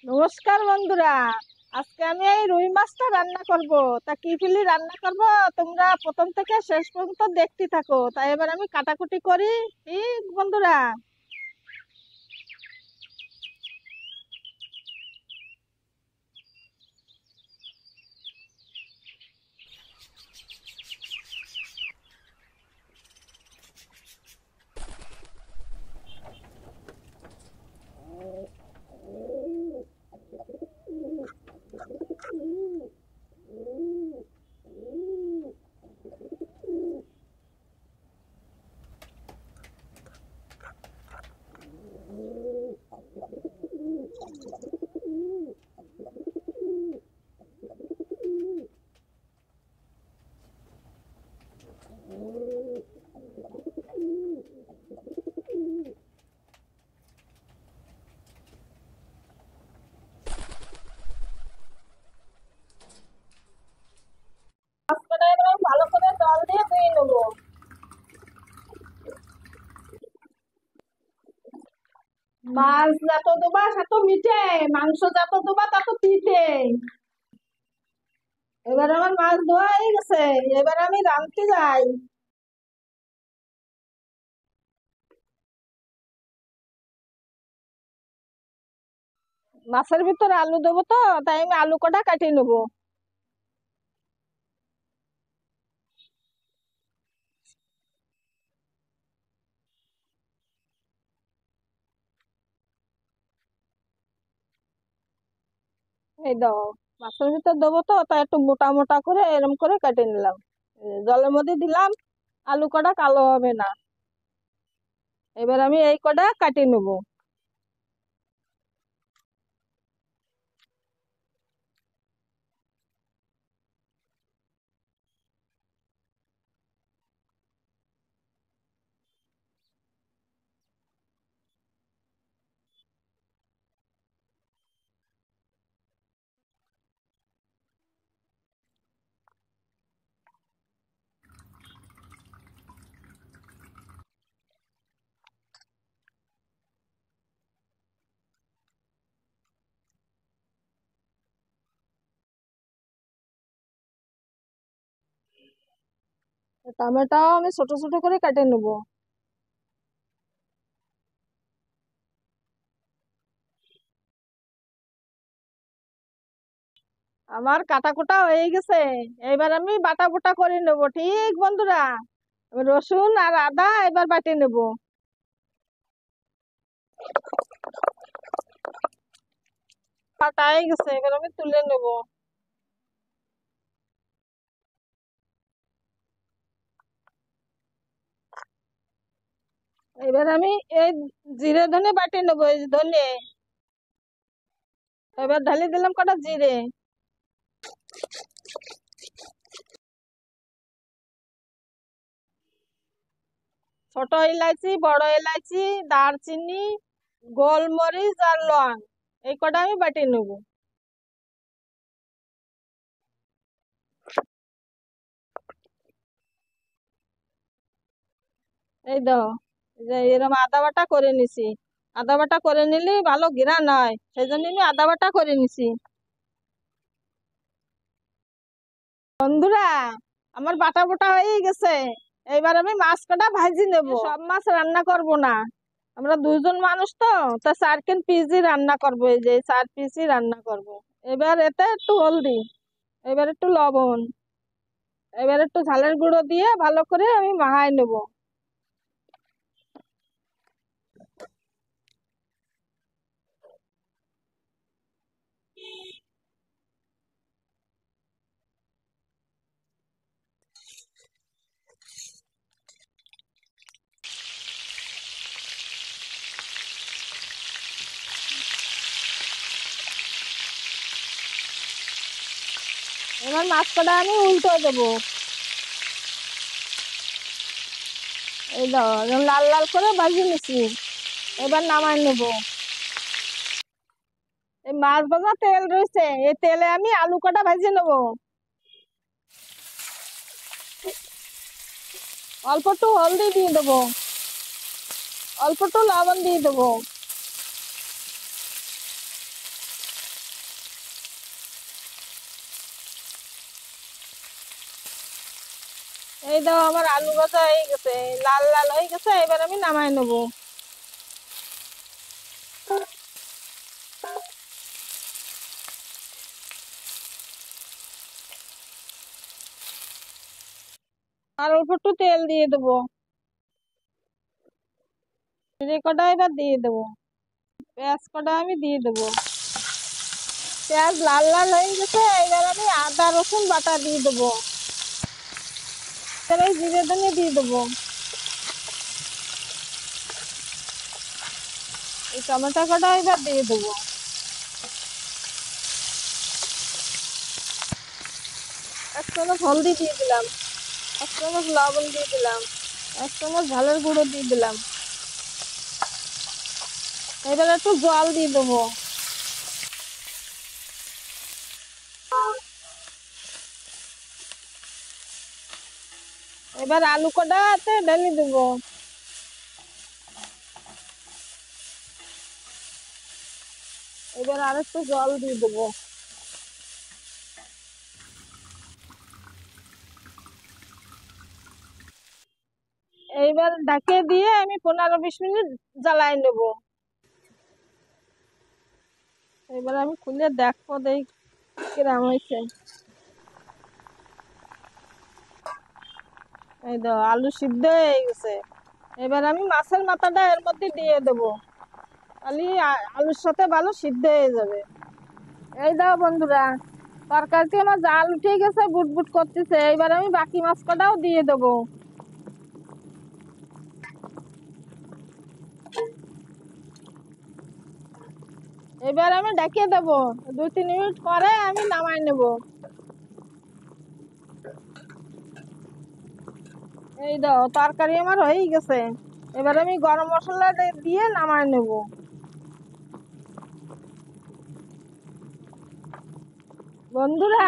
নমস্কার বন্ধুরা। আজকে আমি এই রুই মাছটা রান্না করব। তা কি ফিলি রান্না করব, তোমরা প্রথম থেকে শেষ পর্যন্ত দেখতে থাকো। তাই এবার আমি কাটাকুটি করি, ঠিক বন্ধুরা। মাছটা এবার আমি ভালো করে জল দিয়ে ধুয়ে নেবো। মাছ যত দেবা তত মিঠে, মাংস যত দেবা তত তিতে। এবার আমার মাছ ধোয়া হয়ে গেছে, এবার আমি রাঁধতে যাই। মাছের ভিতরে আলু দেবো, তো তাই আমি আলু কটা কাটিয়ে নেবো। এই দাও, মাছের ভিতর দেবো তো তাই একটু মোটা মোটা করে এরকম করে কেটে নিলাম। জলের মধ্যে দিলাম, আলু কটা কালো হবে না। এবার আমি এই কটা কাটিয়ে নেবো। টমেটো আমি ছোট ছোট করে কেটে নেবো। আমার কাটা কুটা হয়ে গেছে, এবার আমি বাটা বুটা করে নেবো, ঠিক বন্ধুরা। এবার রসুন আর আদা এবার বাটে নেবো। বাটা হয়ে গেছে, এবার আমি তুলে নেবো। এবার আমি এই জিরে ধনে বাটে নেবো, এই যে ধনে। এবার ঢালি দিলাম কটা জিরে, ছোট এলাচি, বড় এলাচি, দারচিনি, গোলমরিচ আর লং, এই কটা আমি বাটিয়ে নেবো। এই দাও, এই যে এরকম আদা বাটা করে নিছি। আদা বাটা করে নিলে ভালো ঘ্রাণ হয়, সেই জন্য আমি আদা বাটা করে নিছি। বন্ধুরা, আমার বাটা বাটা হয়ে গেছে। এইবার আমি মাছ কটা ভাজি নেব। সব মাছ রান্না করব না, আমরা দুজন মানুষ তো, তা 4 পিসই রান্না করবো, এই যে 4 পিসই রান্না করব। এবার এতে একটু হলদি, এবার একটু লবণ, এবার একটু ঝালের গুঁড়ো দিয়ে ভালো করে আমি মাখাই নেব। এবার মাছ কটা আমি উল্টো দেবো। এই দাও, এরকম লাল লাল করে ভাজি নিছি। এবার নামাই নেব। এই মাছ ভাজা তেল রয়েছে, এই তেলে আমি আলু কটা ভাজি নেব। অল্প একটু হলদি দিয়ে দেবো, অল্প একটু লবণ দিয়ে দেবো। এই দাও আমার আলু ভাজা হয়ে গেছে, লাল লাল হয়ে গেছে, এবার আমি নামাই নেবো। আর অল্প একটু তেল দিয়ে দেবো, জিরে কটা এবার দিয়ে দেবো, পেঁয়াজ কটা আমি দিয়ে দেবো। পেঁয়াজ লাল লাল হয়ে গেছে, এবার আমি আদা রসুন বাটা দিয়ে দেবো, এবার এই জিরে ধনে দিয়ে দেবো, এই টমেটো কটা এবার দিয়ে দেবো। এক চামচ হলদি দিয়ে দিলাম, এক চামচ লবণ দিয়ে দিলাম, এক চামচ ঝালের গুঁড়ো দিয়ে দিলাম। এবার একটু জল দিয়ে দেবো। এবার আলু কটাতে ঢেলে দেবো। এবার আর একটু জল দিয়ে দেবো। এইবার ঢাকে দিয়ে আমি 15-20 মিনিট জ্বালাই নেবো। এবার আমি খুলে দেখবো, দেখ কিরম হয়েছে। এই তো আলু সিদ্ধ হয়ে গেছে, এবার আমি মাছের মাথাটা এর মধ্যে দিয়ে দেবো, তাহলে আলুর সাথে ভালো সিদ্ধ হয়ে যাবে। এই দাও বন্ধুরা, তরকারিতে আমার জাল উঠে গেছে, বুট বুট করতেছে, এবার আমি বাকি মাছ কটাও দিয়ে দেবো। এবার আমি ঢেকে দেবো, 2-3 মিনিট পরে আমি নামাই নেব। এই দাও তরকারি আমার হয়ে গেছে, এবার আমি গরম মশলা দিয়ে নামাই নেব। বন্ধুরা,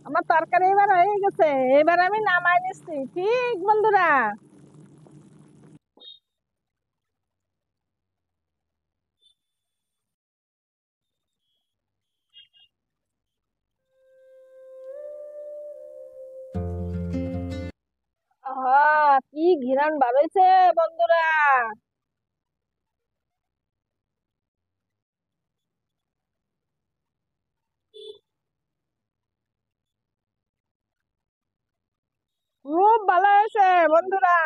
আমার তরকারি এবার হয়ে গেছে, এবার আমি নামাই নিচ্ছি, ঠিক বন্ধুরা। কি ঘিরান বার হয়েছে বন্ধুরা। খুব ভালো হয়েছে বন্ধুরা,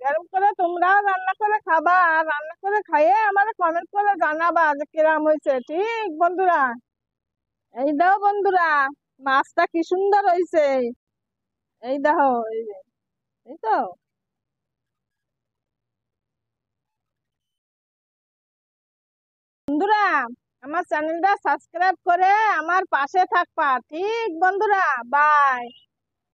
এরকম করে তোমরাও রান্না করে খাবা, আর রান্না করে খাইয়ে আমার কমেন্ট করে জানাবা যে কিরাম হয়েছে, ঠিক বন্ধুরা। এই দাও বন্ধুরা, মাছটা কি সুন্দর হয়েছে। এই দেখো, এই যে, এই তো। বন্ধুরা, আমার চ্যানেলটা সাবস্ক্রাইব করে আমার পাশে থাকবা, ঠিক বন্ধুরা। বাই।